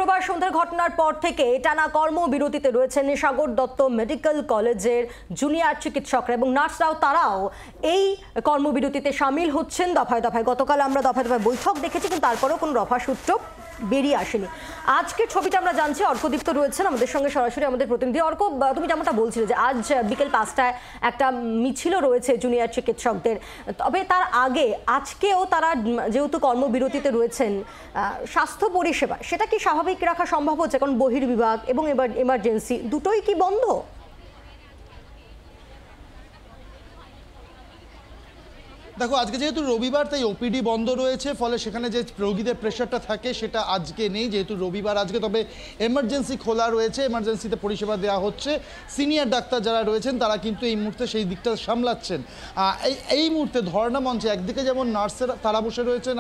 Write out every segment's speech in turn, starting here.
শুক্রবার সন্ধ্যার ঘটনার পর থেকে টানা কর্মবিরতিতে রয়েছেন সাগর দত্ত মেডিকেল কলেজের জুনিয়র চিকিৎসকরা এবং নার্সরাও, তারাও এই কর্মবিরতিতে সামিল হচ্ছেন দফায় দফায়। গতকাল আমরা দফায় দফায় বৈঠক দেখেছি, কিন্তু তারপরেও কোনো রফা সূত্র বেরিয়ে আসেনি। আজকের ছবিটা আমরা জানছি, অর্কদীপ্ত রয়েছেন আমাদের সঙ্গে সরাসরি, আমাদের প্রতিনিধি। অর্ক, তুমি যেমনটা বলছিলে যে আজ বিকেল 5টায় একটা মিছিলও রয়েছে জুনিয়র চিকিৎসকদের, তবে তার আগে আজকেও তারা যেহেতু কর্মবিরতিতে রয়েছেন, স্বাস্থ্য পরিষেবা সেটা কি স্বাভাবিক রাখা সম্ভব হচ্ছে? কারণ বহির্বিভাগ এবং এবার এমার্জেন্সি দুটোই কি বন্ধ? দেখো, আজকে যেহেতু রবিবার তাই ওপিডি বন্ধ রয়েছে, ফলে সেখানে যে রোগীদের প্রেশারটা থাকে সেটা আজকে নেই, যেহেতু রবিবার আজকে। তবে এমার্জেন্সি খোলা রয়েছে, এমার্জেন্সিতে পরিষেবা দেওয়া হচ্ছে। সিনিয়র ডাক্তার যারা রয়েছেন তারা কিন্তু এই মুহূর্তে সেই দিকটা সামলাচ্ছেন। এই মুহূর্তে ধর্ণা মঞ্চে একদিকে যেমন নার্সেরা তারা বসে রয়েছেন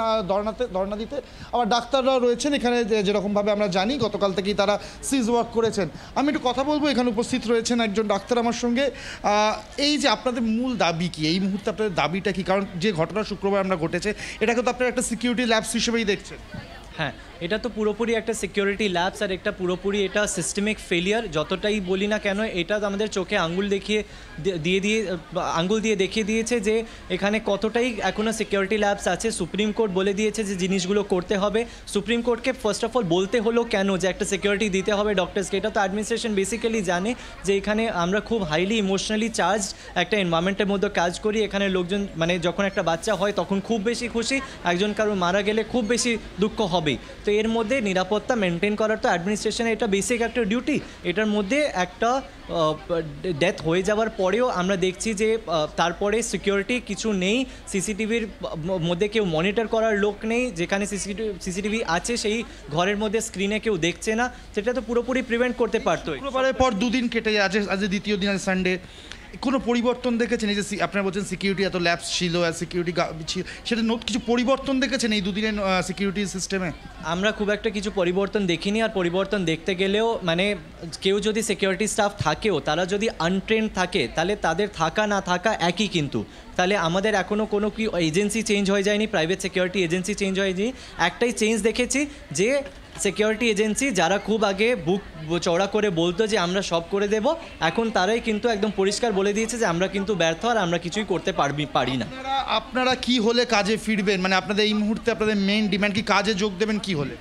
ধর্ণা দিতে, আবার ডাক্তাররাও রয়েছেন এখানে, যেরকমভাবে আমরা জানি গতকাল থেকেই তারা সিজ ওয়ার্ক করেছেন। আমি একটু কথা বলবো, এখানে উপস্থিত রয়েছেন একজন ডাক্তার আমার সঙ্গে। এই যে আপনাদের মূল দাবি কি এই মুহূর্তে, আপনাদের দাবিটা কি? কারণ যে ঘটনা শুক্রবার আমরা ঘটেছে, এটাকে তো আপনারা একটা সিকিউরিটি ল্যাবস হিসেবেই দেখছেন। হ্যাঁ, এটা তো পুরোপুরি একটা সিকিউরিটি ল্যাবস আর একটা পুরোপুরি এটা সিস্টেমিক ফেলিয়ার। যতটাই বলি না কেন, এটা আমাদের চোখে আঙ্গুল দিয়ে দেখিয়ে দিয়েছে যে এখানে কতটাই এখনও সিকিউরিটি ল্যাবস আছে। সুপ্রিম কোর্ট বলে দিয়েছে যে জিনিসগুলো করতে হবে। সুপ্রিম কোর্টকে ফার্স্ট অফ অল বলতে হলো কেন যে একটা সিকিউরিটি দিতে হবে ডক্টরসকে? এটা তো অ্যাডমিনিস্ট্রেশন বেসিক্যালি জানে যে এখানে আমরা খুব হাইলি ইমোশনালি চার্জড একটা এনভায়রনমেন্টের মধ্যে কাজ করি। এখানে লোকজন মানে যখন একটা বাচ্চা হয় তখন খুব বেশি খুশি, একজন কারো মারা গেলে খুব বেশি দুঃখ হবেই। তো এর মধ্যে নিরাপত্তা মেনটেন করার তো অ্যাডমিনিস্ট্রেশনের এটা বেসিক একটা ডিউটি। এটার মধ্যে একটা ডেথ হয়ে যাওয়ার পরেও আমরা দেখছি যে তারপরে সিকিউরিটি কিছু নেই, সিসিটিভির মধ্যে কেউ মনিটর করার লোক নেই, যেখানে সিসিটিভি আছে সেই ঘরের মধ্যে স্ক্রিনে কেউ দেখছে না। সেটা তো পুরোপুরি প্রিভেন্ট করতে পারতো। শুক্রবারের পর দুদিন কেটে যায়, আজ দ্বিতীয় দিন, আজ সানডে। কোনো পরিবর্তন দেখেছেন? এই যে আপনারা বলছেন সিকিউরিটি এত ল্যাবস ছিল, সিকিউরিটি ছিল, সেটা কিছু পরিবর্তন দেখেছেন এই দুদিনের সিকিউরিটি সিস্টেমে? আমরা খুব একটা কিছু পরিবর্তন দেখিনি। আর পরিবর্তন দেখতে গেলেও মানে কেউ যদি সিকিউরিটি স্টাফ থাকেও, তারা যদি আনট্রেন্ড থাকে তাহলে তাদের থাকা না থাকা একই। কিন্তু তাহলে আমাদের এখনও কোনো কি এজেন্সি চেঞ্জ হয়ে যায়নি, প্রাইভেট সিকিউরিটি এজেন্সি চেঞ্জ হয়নি। একটাই চেঞ্জ দেখেছি যে সিকিউরিটি এজেন্সি যারা খুব আগে বুক চওড়া করে বলতো যে আমরা সব করে দেব, এখন তারাই কিন্তু একদম পরিষ্কার বলে দিয়েছে যে আমরা কিন্তু ব্যর্থ আর আমরা কিছুই করতে পারি না। আপনারা কি হলে কাজে ফিরবেন? মানে আপনাদের এই মুহূর্তে আপনাদের মেইন ডিমান্ড কি? কাজে যোগ দেবেন কি হলে?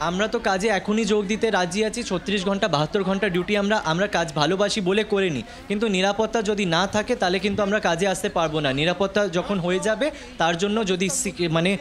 আমরা তো কাজে এখনই যোগ দিতে রাজি আছি। 36 ঘন্টা 72 ঘন্টা ডিউটি আমরা কাজ ভালোবাসি বলে করে নিই, কিন্তু নিরাপত্তা যদি না থাকে তাহলে কিন্তু আমরা কাজে আসতে পারবো না। নিরাপত্তা যখন হয়ে যাবে তার জন্য যদি মানে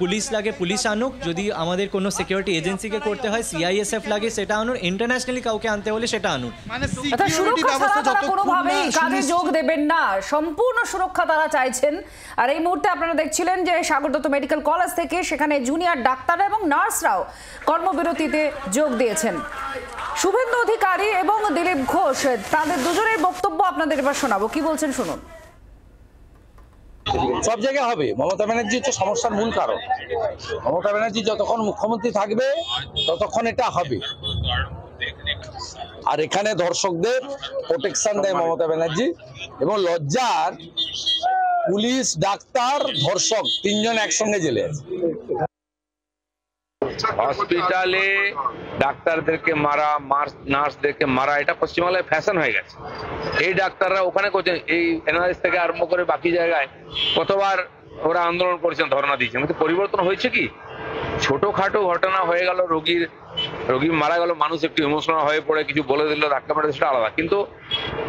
পুলিশ লাগে পুলিশ আনুক, যদি আমাদের কোনো সিকিউরিটি এজেন্সিকে করতে হয় CISF লাগে সেটা আনুন, ইন্টারন্যাশনালি কাউকে আনতে হলে সেটা আনুন। মানে সিকিউরিটি ব্যবস্থা কোনোভাবেই কাজে যোগ দেবেন না, সম্পূর্ণ সুরক্ষা তারা চাইছেন। আর এই মুহূর্তে আপনারা দেখছিলেন যে সাগর দত্ত মেডিকেল কলেজ থেকে সেখানে জুনিয়র ডাক্তার এবং নার্সরাও কর্মবিরতিতে যোগ দিয়েছেন। শুভেন্দু অধিকারী এবং দিলীপ ঘোষ, তাদের দুজনের বক্তব্য আপনাদের এবার শোনাবো। কি বলছেন শুনুন। সব জায়গায় হবে। মমতা ব্যানার্জি হচ্ছে সমস্যার মূল কারণ। মমতা ব্যানার্জি যতক্ষণ মুখ্যমন্ত্রী থাকবে ততক্ষণ এটা হবে। আর এখানে দর্শকদের প্রোটেকশন দেয় মমতা ব্যানার্জি, এবং লজ্জার পুলিশ, ডাক্তার, ধর্ষক তিনজন একসঙ্গে জেলে আছে। হসপিটালে ডাক্তারদেরকে মারা, নার্সদেরকে মারা, এটা পশ্চিমবাংলায় ফ্যাশন হয়ে গেছে। এই ডাক্তাররা ওখানে করছেন, এই NRS থেকে আরম্ভ করে বাকি জায়গায় কতবার ওরা আন্দোলন করেছেন, ধর্ণা দিয়েছেন, কিন্তু পরিবর্তন হয়েছে কি? ছোটখাটো ঘটনা হয়ে গেল, রোগী মারা গেল, মানুষ একটু ইমোশনাল হয়ে পড়ে কিছু বলে দিল, ধাক্কা মেরে, সেটা আলাদা। কিন্তু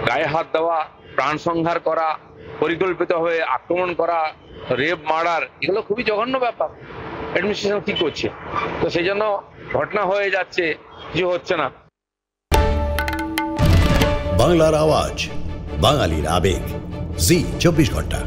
গায়ে হাত দেওয়া, প্রাণ সংহার করা, পরিকল্পিতভাবে আক্রমণ করা, রেপ, মার্ডার, এগুলো খুবই জঘন্য ব্যাপার। অ্যাডমিনিস্ট্রেশন কি করছে? তো সেই জন্য ঘটনা হয়ে যাচ্ছে, কিছু হচ্ছে না। বাংলার আওয়াজ, বাঙালির আবেগ, জি 24 ঘন্টা।